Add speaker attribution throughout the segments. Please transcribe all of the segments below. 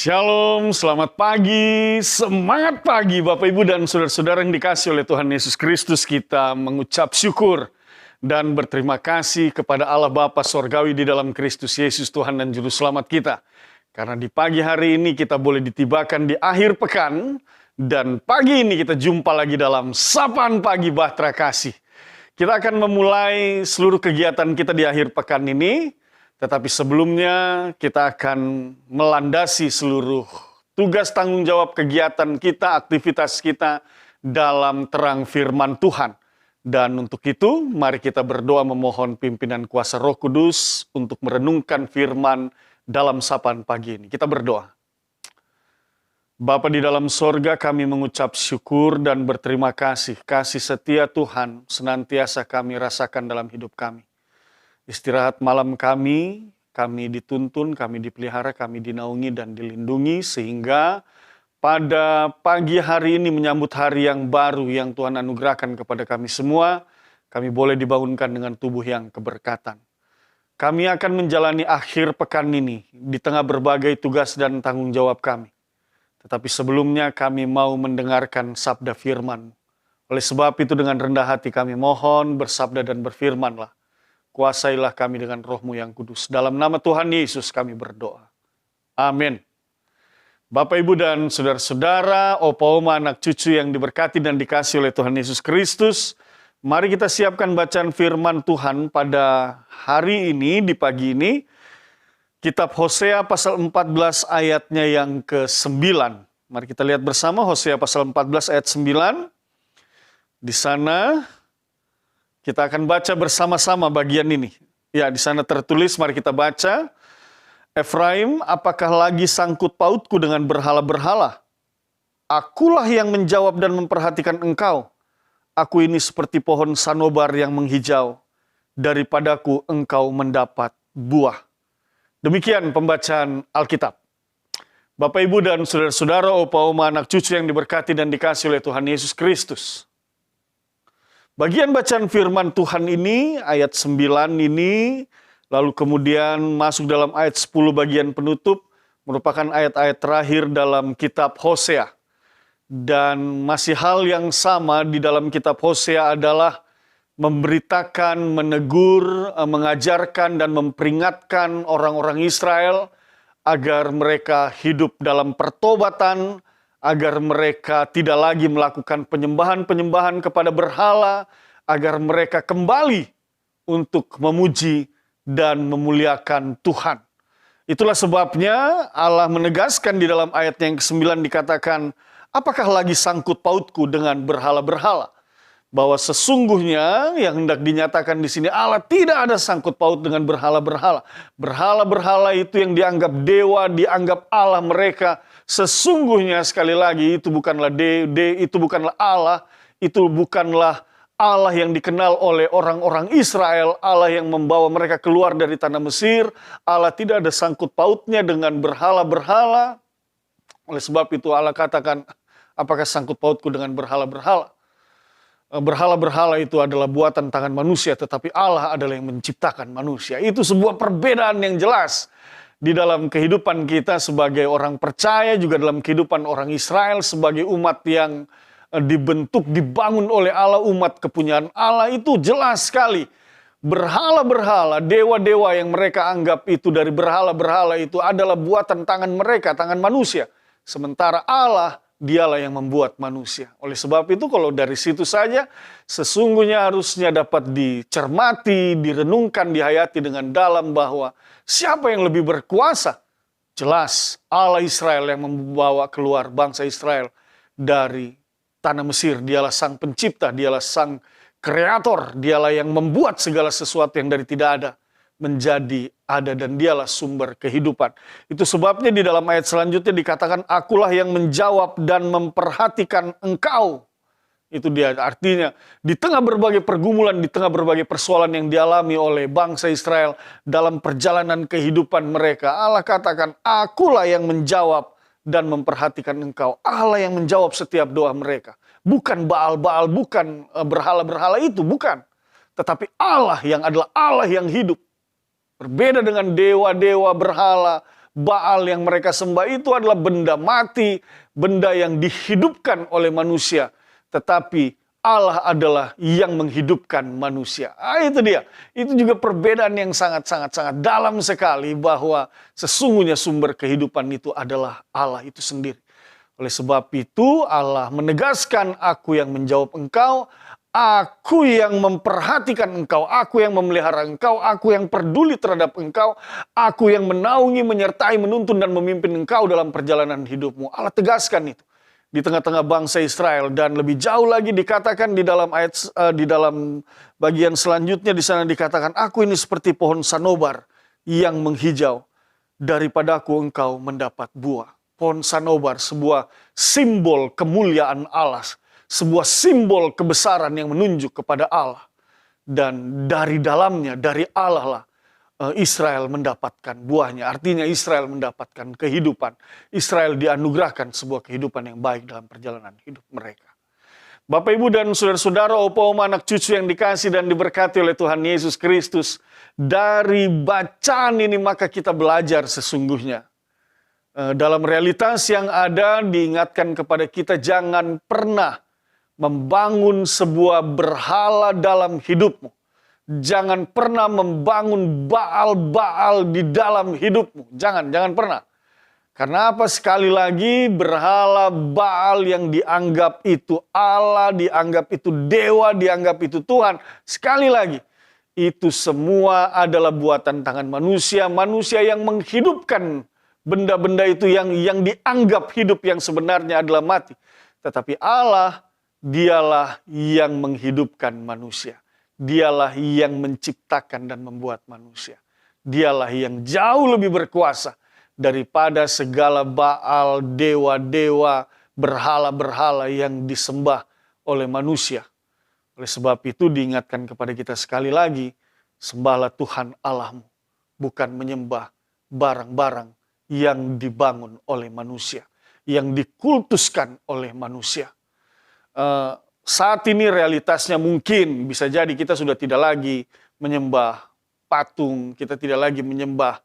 Speaker 1: Shalom, selamat pagi, semangat pagi Bapak Ibu dan Saudara-saudara yang dikasihi oleh Tuhan Yesus Kristus. Kita mengucap syukur dan berterima kasih kepada Allah Bapa Sorgawi di dalam Kristus Yesus Tuhan dan Juru Selamat kita. Karena di pagi hari ini kita boleh ditibakan di akhir pekan dan pagi ini kita jumpa lagi dalam Sapaan Pagi Bahtera Kasih. Kita akan memulai seluruh kegiatan kita di akhir pekan ini. Tetapi sebelumnya kita akan melandasi seluruh tugas tanggung jawab kegiatan kita, aktivitas kita dalam terang firman Tuhan. Dan untuk itu mari kita berdoa memohon pimpinan kuasa Roh Kudus untuk merenungkan firman dalam sapaan pagi ini. Kita berdoa. Bapa di dalam sorga, kami mengucap syukur dan berterima kasih. Kasih setia Tuhan senantiasa kami rasakan dalam hidup kami. Istirahat malam kami dituntun, kami dipelihara, kami dinaungi dan dilindungi sehingga pada pagi hari ini menyambut hari yang baru yang Tuhan anugerahkan kepada kami semua, kami boleh dibangunkan dengan tubuh yang keberkatan. Kami akan menjalani akhir pekan ini di tengah berbagai tugas dan tanggung jawab kami. Tetapi sebelumnya kami mau mendengarkan sabda firman. Oleh sebab itu dengan rendah hati kami mohon bersabda dan berfirmanlah. Kuasailah kami dengan Roh-Mu yang kudus. Dalam nama Tuhan Yesus kami berdoa. Amin. Bapak, Ibu, dan saudara-saudara, opa, oma, anak cucu yang diberkati dan dikasihi oleh Tuhan Yesus Kristus. Mari kita siapkan bacaan firman Tuhan pada hari ini, di pagi ini. Kitab Hosea pasal 14 ayatnya yang ke-9. Mari kita lihat bersama Hosea pasal 14 ayat 9. Di sana kita akan baca bersama-sama bagian ini. Ya, di sana tertulis, mari kita baca. Efraim, apakah lagi sangkut pautku dengan berhala-berhala? Akulah yang menjawab dan memperhatikan engkau. Aku ini seperti pohon sanobar yang menghijau. Daripadaku engkau mendapat buah. Demikian pembacaan Alkitab. Bapak, Ibu, dan saudara-saudara, opa, oma, anak cucu yang diberkati dan dikasihi oleh Tuhan Yesus Kristus. Bagian bacaan firman Tuhan ini, ayat 9 ini, lalu kemudian masuk dalam ayat 10 bagian penutup, merupakan ayat-ayat terakhir dalam kitab Hosea. Dan masih hal yang sama di dalam kitab Hosea adalah memberitakan, menegur, mengajarkan, dan memperingatkan orang-orang Israel agar mereka hidup dalam pertobatan, agar mereka tidak lagi melakukan penyembahan-penyembahan kepada berhala, agar mereka kembali untuk memuji dan memuliakan Tuhan. Itulah sebabnya Allah menegaskan di dalam ayat yang ke-9 dikatakan, apakah lagi sangkut pautku dengan berhala-berhala? Bahwa sesungguhnya yang hendak dinyatakan di sini Allah tidak ada sangkut paut dengan berhala-berhala. Berhala-berhala itu yang dianggap dewa, dianggap Allah mereka. Sesungguhnya sekali lagi itu bukanlah itu bukanlah Allah, itu bukanlah Allah yang dikenal oleh orang-orang Israel, Allah yang membawa mereka keluar dari tanah Mesir. Allah tidak ada sangkut pautnya dengan berhala-berhala. Oleh sebab itu Allah katakan, apakah sangkut pautku dengan berhala-berhala? Berhala-berhala itu adalah buatan tangan manusia, tetapi Allah adalah yang menciptakan manusia. Itu sebuah perbedaan yang jelas di dalam kehidupan kita sebagai orang percaya, juga dalam kehidupan orang Israel sebagai umat yang dibentuk, dibangun oleh Allah, umat kepunyaan Allah. Itu jelas sekali. Berhala-berhala, dewa-dewa yang mereka anggap itu dari berhala-berhala itu adalah buatan tangan mereka, tangan manusia. Sementara Allah, Dialah yang membuat manusia. Oleh sebab itu kalau dari situ saja sesungguhnya harusnya dapat dicermati, direnungkan, dihayati dengan dalam bahwa siapa yang lebih berkuasa? Jelas Allah Israel yang membawa keluar bangsa Israel dari tanah Mesir. Dialah sang pencipta, dialah sang kreator, dialah yang membuat segala sesuatu yang dari tidak ada menjadi ada, dan dialah sumber kehidupan. Itu sebabnya di dalam ayat selanjutnya dikatakan, akulah yang menjawab dan memperhatikan engkau. Itu dia artinya, di tengah berbagai pergumulan, di tengah berbagai persoalan yang dialami oleh bangsa Israel dalam perjalanan kehidupan mereka, Allah katakan, akulah yang menjawab dan memperhatikan engkau. Allah yang menjawab setiap doa mereka. Bukan Baal-Baal, bukan berhala-berhala itu, bukan. Tetapi Allah yang adalah Allah yang hidup. Berbeda dengan dewa-dewa berhala, Baal yang mereka sembah itu adalah benda mati, benda yang dihidupkan oleh manusia. Tetapi Allah adalah yang menghidupkan manusia. Itu dia. Itu juga perbedaan yang sangat dalam sekali, bahwa sesungguhnya sumber kehidupan itu adalah Allah itu sendiri. Oleh sebab itu Allah menegaskan, aku yang menjawab engkau, aku yang memperhatikan engkau, aku yang memelihara engkau, aku yang peduli terhadap engkau, aku yang menaungi, menyertai, menuntun dan memimpin engkau dalam perjalanan hidupmu. Allah tegaskan itu di tengah-tengah bangsa Israel, dan lebih jauh lagi dikatakan di dalam di dalam bagian selanjutnya di sana dikatakan, aku ini seperti pohon sanobar yang menghijau, daripadaku engkau mendapat buah. Pohon sanobar, sebuah simbol kemuliaan Allah, sebuah simbol kebesaran yang menunjuk kepada Allah. Dan dari dalamnya, dari Allah lah Israel mendapatkan buahnya. Artinya Israel mendapatkan kehidupan. Israel dianugerahkan sebuah kehidupan yang baik dalam perjalanan hidup mereka. Bapak, Ibu, dan saudara-saudara, opa, oma, anak cucu yang dikasih dan diberkati oleh Tuhan Yesus Kristus. Dari bacaan ini maka kita belajar sesungguhnya. Dalam realitas yang ada diingatkan kepada kita, jangan pernah membangun sebuah berhala dalam hidupmu. Jangan pernah membangun Baal-Baal di dalam hidupmu. Jangan pernah. Karena apa? Sekali lagi, berhala Baal yang dianggap itu Allah, dianggap itu dewa, dianggap itu Tuhan. Sekali lagi, itu semua adalah buatan tangan manusia. Manusia yang menghidupkan benda-benda itu yang dianggap hidup, yang sebenarnya adalah mati. Tetapi Allah, dialah yang menghidupkan manusia. Dialah yang menciptakan dan membuat manusia. Dialah yang jauh lebih berkuasa daripada segala Baal, dewa-dewa, berhala-berhala yang disembah oleh manusia. Oleh sebab itu diingatkan kepada kita sekali lagi, sembahlah Tuhan Allahmu, bukan menyembah barang-barang yang dibangun oleh manusia, yang dikultuskan oleh manusia. Saat ini realitasnya mungkin bisa jadi kita sudah tidak lagi menyembah patung, kita tidak lagi menyembah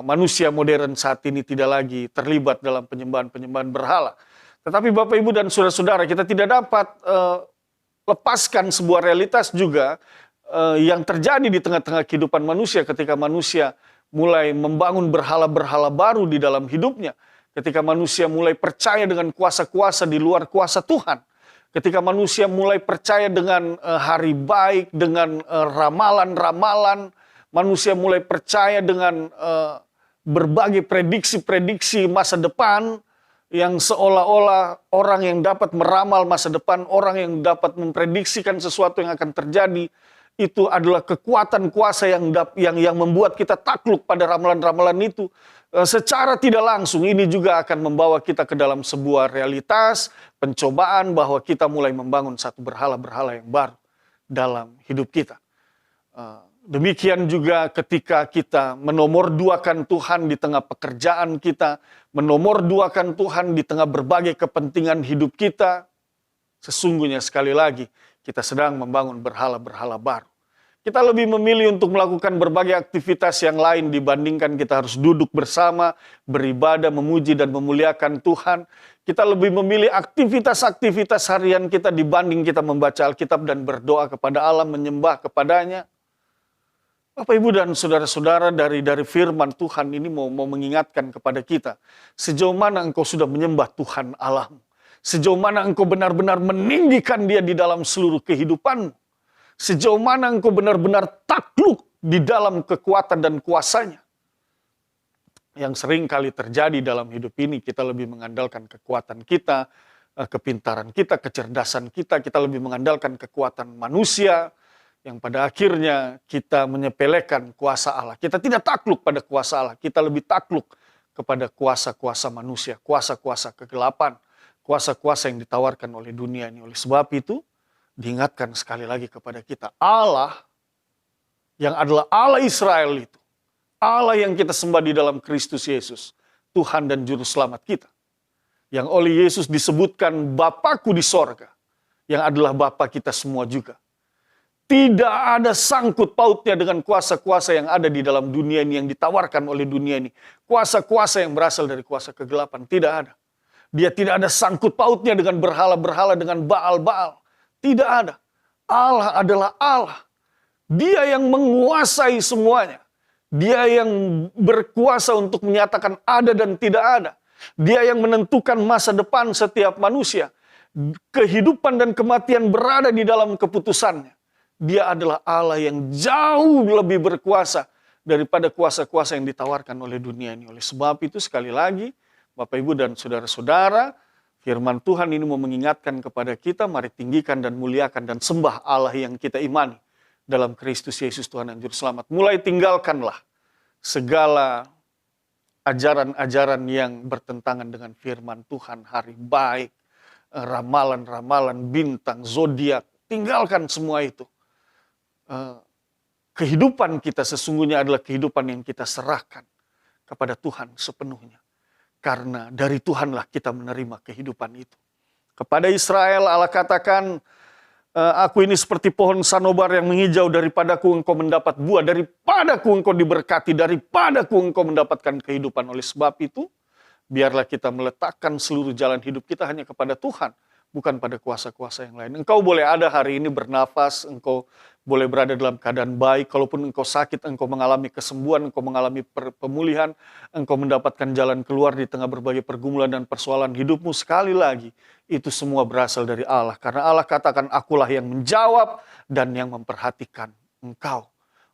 Speaker 1: manusia modern saat ini, tidak lagi terlibat dalam penyembahan-penyembahan berhala. Tetapi Bapak, Ibu, dan saudara-saudara, kita tidak dapat lepaskan sebuah realitas juga yang terjadi di tengah-tengah kehidupan manusia ketika manusia mulai membangun berhala-berhala baru di dalam hidupnya. Ketika manusia mulai percaya dengan kuasa-kuasa di luar kuasa Tuhan. Ketika manusia mulai percaya dengan hari baik, dengan ramalan-ramalan. Manusia mulai percaya dengan berbagai prediksi-prediksi masa depan. Yang seolah-olah orang yang dapat meramal masa depan, orang yang dapat memprediksikan sesuatu yang akan terjadi, itu adalah kekuatan kuasa yang membuat kita takluk pada ramalan-ramalan itu. Secara tidak langsung ini juga akan membawa kita ke dalam sebuah realitas, pencobaan bahwa kita mulai membangun satu berhala-berhala yang baru dalam hidup kita. Demikian juga ketika kita menomorduakan Tuhan di tengah pekerjaan kita, menomorduakan Tuhan di tengah berbagai kepentingan hidup kita, sesungguhnya sekali lagi kita sedang membangun berhala-berhala baru. Kita lebih memilih untuk melakukan berbagai aktivitas yang lain dibandingkan kita harus duduk bersama, beribadah, memuji dan memuliakan Tuhan. Kita lebih memilih aktivitas-aktivitas harian kita dibanding kita membaca Alkitab dan berdoa kepada Allah, menyembah kepadanya. Bapak, Ibu, dan saudara-saudara, dari firman Tuhan ini mau mengingatkan kepada kita, sejauh mana engkau sudah menyembah Tuhan Allahmu. Sejauh mana engkau benar-benar meninggikan Dia di dalam seluruh kehidupanmu. Sejauh mana engkau benar-benar takluk di dalam kekuatan dan kuasanya. Yang sering kali terjadi dalam hidup ini, kita lebih mengandalkan kekuatan kita, kepintaran kita, kecerdasan kita. Kita lebih mengandalkan kekuatan manusia, yang pada akhirnya kita menyepelekan kuasa Allah. Kita tidak takluk pada kuasa Allah, kita lebih takluk kepada kuasa-kuasa manusia, kuasa-kuasa kegelapan, kuasa-kuasa yang ditawarkan oleh dunia ini. Oleh sebab itu, diingatkan sekali lagi kepada kita, Allah yang adalah Allah Israel itu, Allah yang kita sembah di dalam Kristus Yesus, Tuhan dan Juru Selamat kita. Yang oleh Yesus disebutkan Bapakku di sorga, yang adalah Bapa kita semua juga. Tidak ada sangkut pautnya dengan kuasa-kuasa yang ada di dalam dunia ini, yang ditawarkan oleh dunia ini. Kuasa-kuasa yang berasal dari kuasa kegelapan, tidak ada. Dia tidak ada sangkut pautnya dengan berhala-berhala, dengan Baal-Baal. Tidak ada. Allah adalah Allah. Dia yang menguasai semuanya. Dia yang berkuasa untuk menyatakan ada dan tidak ada. Dia yang menentukan masa depan setiap manusia. Kehidupan dan kematian berada di dalam keputusannya. Dia adalah Allah yang jauh lebih berkuasa daripada kuasa-kuasa yang ditawarkan oleh dunia ini. Oleh sebab itu sekali lagi, Bapak Ibu dan saudara-saudara, firman Tuhan ini mau mengingatkan kepada kita, mari tinggikan dan muliakan dan sembah Allah yang kita imani dalam Kristus Yesus Tuhan dan Juru Selamat. Mulai tinggalkanlah segala ajaran-ajaran yang bertentangan dengan firman Tuhan, hari baik, ramalan-ramalan, bintang, zodiak. Tinggalkan semua itu. Kehidupan kita sesungguhnya adalah kehidupan yang kita serahkan kepada Tuhan sepenuhnya. Karena dari Tuhanlah kita menerima kehidupan itu. Kepada Israel Allah katakan, aku ini seperti pohon sanobar yang menghijau, daripadaku engkau mendapat buah, daripadaku engkau diberkati, daripadaku engkau mendapatkan kehidupan. Oleh sebab itu, biarlah kita meletakkan seluruh jalan hidup kita hanya kepada Tuhan, bukan pada kuasa-kuasa yang lain. Engkau boleh ada hari ini bernafas, engkau boleh berada dalam keadaan baik. Kalaupun engkau sakit, engkau mengalami kesembuhan, engkau mengalami pemulihan, engkau mendapatkan jalan keluar di tengah berbagai pergumulan dan persoalan hidupmu. Sekali lagi, itu semua berasal dari Allah. Karena Allah katakan, akulah yang menjawab dan yang memperhatikan engkau.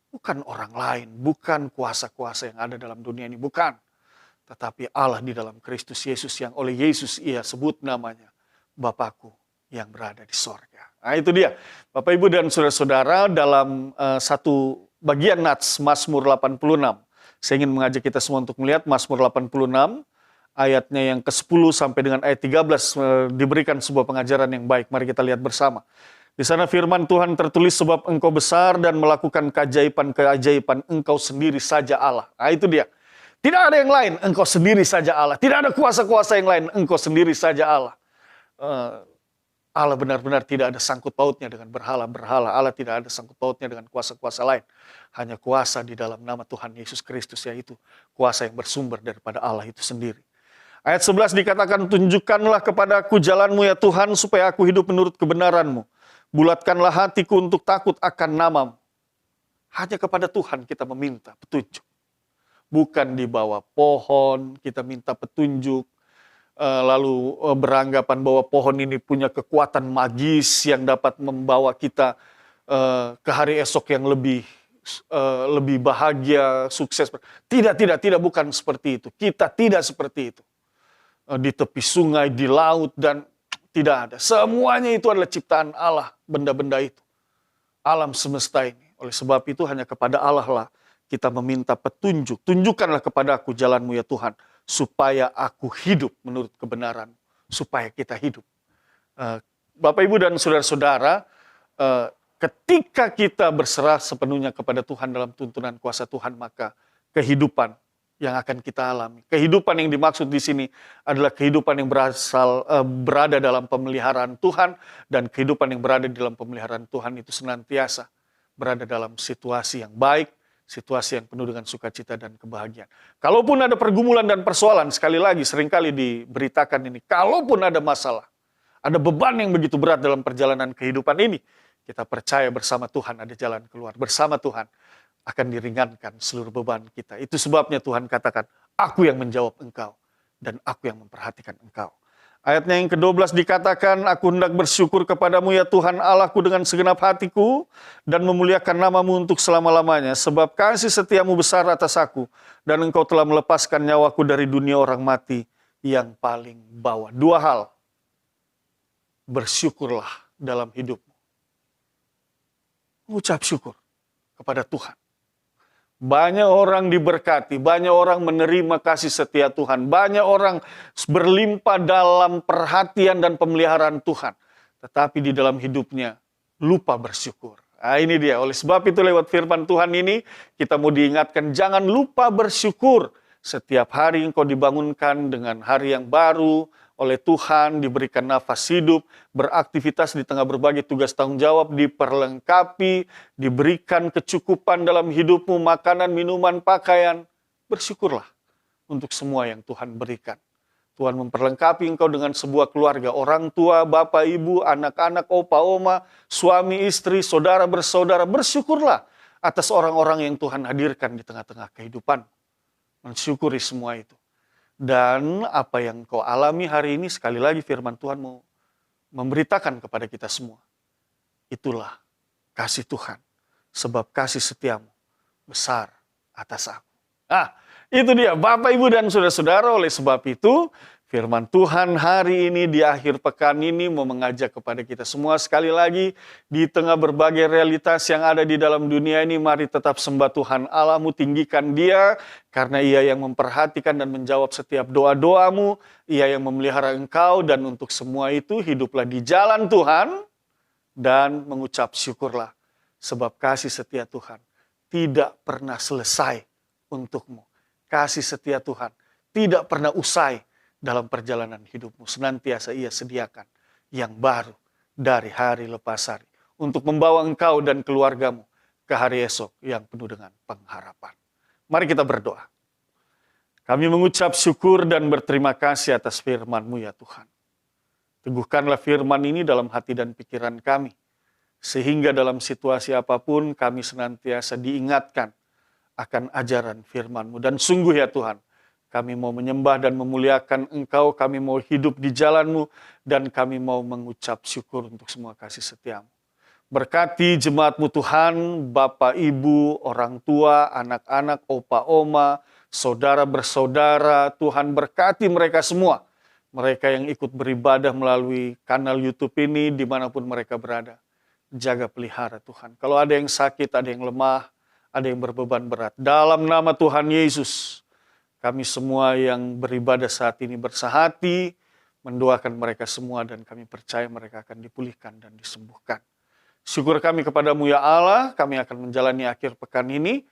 Speaker 1: Bukan orang lain, bukan kuasa-kuasa yang ada dalam dunia ini, bukan. Tetapi Allah di dalam Kristus Yesus, yang oleh Yesus ia sebut namanya Bapakku yang berada di sorga. Nah itu dia, Bapak Ibu dan saudara-saudara, dalam satu bagian nats Mazmur 86. Saya ingin mengajak kita semua untuk melihat Mazmur 86, ayatnya yang ke-10 sampai dengan ayat 13 diberikan sebuah pengajaran yang baik. Mari kita lihat bersama. Di sana firman Tuhan tertulis, sebab engkau besar dan melakukan keajaiban-keajaiban, engkau sendiri saja Allah. Nah itu dia. Tidak ada yang lain, engkau sendiri saja Allah. Tidak ada kuasa-kuasa yang lain, engkau sendiri saja Allah. Allah benar-benar tidak ada sangkut pautnya dengan berhala-berhala. Allah tidak ada sangkut pautnya dengan kuasa-kuasa lain. Hanya kuasa di dalam nama Tuhan Yesus Kristus, yaitu kuasa yang bersumber daripada Allah itu sendiri. Ayat 11 dikatakan, tunjukkanlah kepadaku jalanmu ya Tuhan, supaya aku hidup menurut kebenaranmu. Bulatkanlah hatiku untuk takut akan namamu. Hanya kepada Tuhan kita meminta petunjuk. Bukan di bawah pohon kita minta petunjuk. Lalu beranggapan bahwa pohon ini punya kekuatan magis yang dapat membawa kita ke hari esok yang lebih bahagia, sukses. Tidak, bukan seperti itu. Kita tidak seperti itu. Di tepi sungai, di laut, dan tidak ada. Semuanya itu adalah ciptaan Allah, benda-benda itu. Alam semesta ini. Oleh sebab itu hanya kepada Allah lah kita meminta petunjuk. Tunjukkanlah kepadaku jalanmu ya Tuhan, supaya aku hidup menurut kebenaran, supaya kita hidup. Bapak, Ibu, dan saudara-saudara, ketika kita berserah sepenuhnya kepada Tuhan dalam tuntunan kuasa Tuhan, maka kehidupan yang akan kita alami. Kehidupan yang dimaksud di sini adalah kehidupan yang berada dalam pemeliharaan Tuhan, dan kehidupan yang berada di dalam pemeliharaan Tuhan itu senantiasa berada dalam situasi yang baik, situasi yang penuh dengan sukacita dan kebahagiaan. Kalaupun ada pergumulan dan persoalan, sekali lagi seringkali diberitakan ini, kalaupun ada masalah, ada beban yang begitu berat dalam perjalanan kehidupan ini, kita percaya bersama Tuhan ada jalan keluar. Bersama Tuhan akan diringankan seluruh beban kita. Itu sebabnya Tuhan katakan, aku yang menjawab engkau dan aku yang memperhatikan engkau. Ayatnya yang ke-12 dikatakan, aku hendak bersyukur kepadamu ya Tuhan Allahku dengan segenap hatiku, dan memuliakan namamu untuk selama-lamanya, sebab kasih setiamu besar atas aku, dan engkau telah melepaskan nyawaku dari dunia orang mati yang paling bawah. Dua hal, bersyukurlah dalam hidupmu. Ucap syukur kepada Tuhan. Banyak orang diberkati, banyak orang menerima kasih setia Tuhan, banyak orang berlimpah dalam perhatian dan pemeliharaan Tuhan. Tetapi di dalam hidupnya lupa bersyukur. Nah ini dia, oleh sebab itu lewat firman Tuhan ini kita mau diingatkan, jangan lupa bersyukur. Setiap hari engkau dibangunkan dengan hari yang baru, oleh Tuhan, diberikan nafas hidup, beraktivitas di tengah berbagai tugas tanggung jawab, diperlengkapi, diberikan kecukupan dalam hidupmu, makanan, minuman, pakaian. Bersyukurlah untuk semua yang Tuhan berikan. Tuhan memperlengkapi engkau dengan sebuah keluarga, orang tua, bapak, ibu, anak-anak, opa, oma, suami, istri, saudara, bersaudara. Bersyukurlah atas orang-orang yang Tuhan hadirkan di tengah-tengah kehidupan. Mensyukuri semua itu. Dan apa yang kau alami hari ini, sekali lagi firman Tuhan mau memberitakan kepada kita semua. Itulah kasih Tuhan. Sebab kasih setiamu besar atas aku. Itu dia Bapak, Ibu, dan saudara-saudara. Oleh sebab itu, firman Tuhan hari ini di akhir pekan ini mau mengajak kepada kita semua sekali lagi. Di tengah berbagai realitas yang ada di dalam dunia ini, mari tetap sembah Tuhan Allahmu, tinggikan Dia. Karena Ia yang memperhatikan dan menjawab setiap doa-doamu. Ia yang memelihara engkau, dan untuk semua itu hiduplah di jalan Tuhan. Dan mengucap syukurlah. Sebab kasih setia Tuhan tidak pernah selesai untukmu. Kasih setia Tuhan tidak pernah usai dalam perjalanan hidupmu. Senantiasa Ia sediakan yang baru dari hari lepas hari. Untuk membawa engkau dan keluargamu ke hari esok yang penuh dengan pengharapan. Mari kita berdoa. Kami mengucap syukur dan berterima kasih atas firman-Mu ya Tuhan. Teguhkanlah firman ini dalam hati dan pikiran kami. Sehingga dalam situasi apapun kami senantiasa diingatkan akan ajaran firman-Mu. Dan sungguh ya Tuhan, kami mau menyembah dan memuliakan Engkau, kami mau hidup di jalan-Mu, dan kami mau mengucap syukur untuk semua kasih setia-Mu. Berkati jemaat-Mu Tuhan, Bapak, Ibu, orang tua, anak-anak, opa, oma, saudara bersaudara, Tuhan berkati mereka semua. Mereka yang ikut beribadah melalui kanal YouTube ini, dimanapun mereka berada. Jaga pelihara Tuhan. Kalau ada yang sakit, ada yang lemah, ada yang berbeban berat. Dalam nama Tuhan Yesus, kami semua yang beribadah saat ini bersahati, mendoakan mereka semua, dan kami percaya mereka akan dipulihkan dan disembuhkan. Syukur kami kepadamu ya Allah, kami akan menjalani akhir pekan ini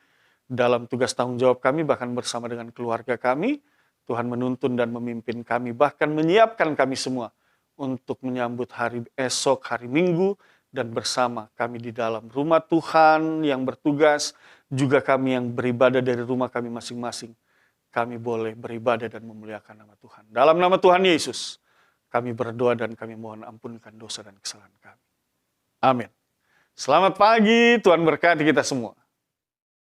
Speaker 1: dalam tugas tanggung jawab kami, bahkan bersama dengan keluarga kami. Tuhan menuntun dan memimpin kami, bahkan menyiapkan kami semua untuk menyambut hari esok, hari Minggu, dan bersama kami di dalam rumah Tuhan yang bertugas, juga kami yang beribadah dari rumah kami masing-masing. Kami boleh beribadah dan memuliakan nama Tuhan. Dalam nama Tuhan Yesus, kami berdoa dan kami mohon ampunkan dosa dan kesalahan kami. Amin. Selamat pagi, Tuhan berkati kita semua.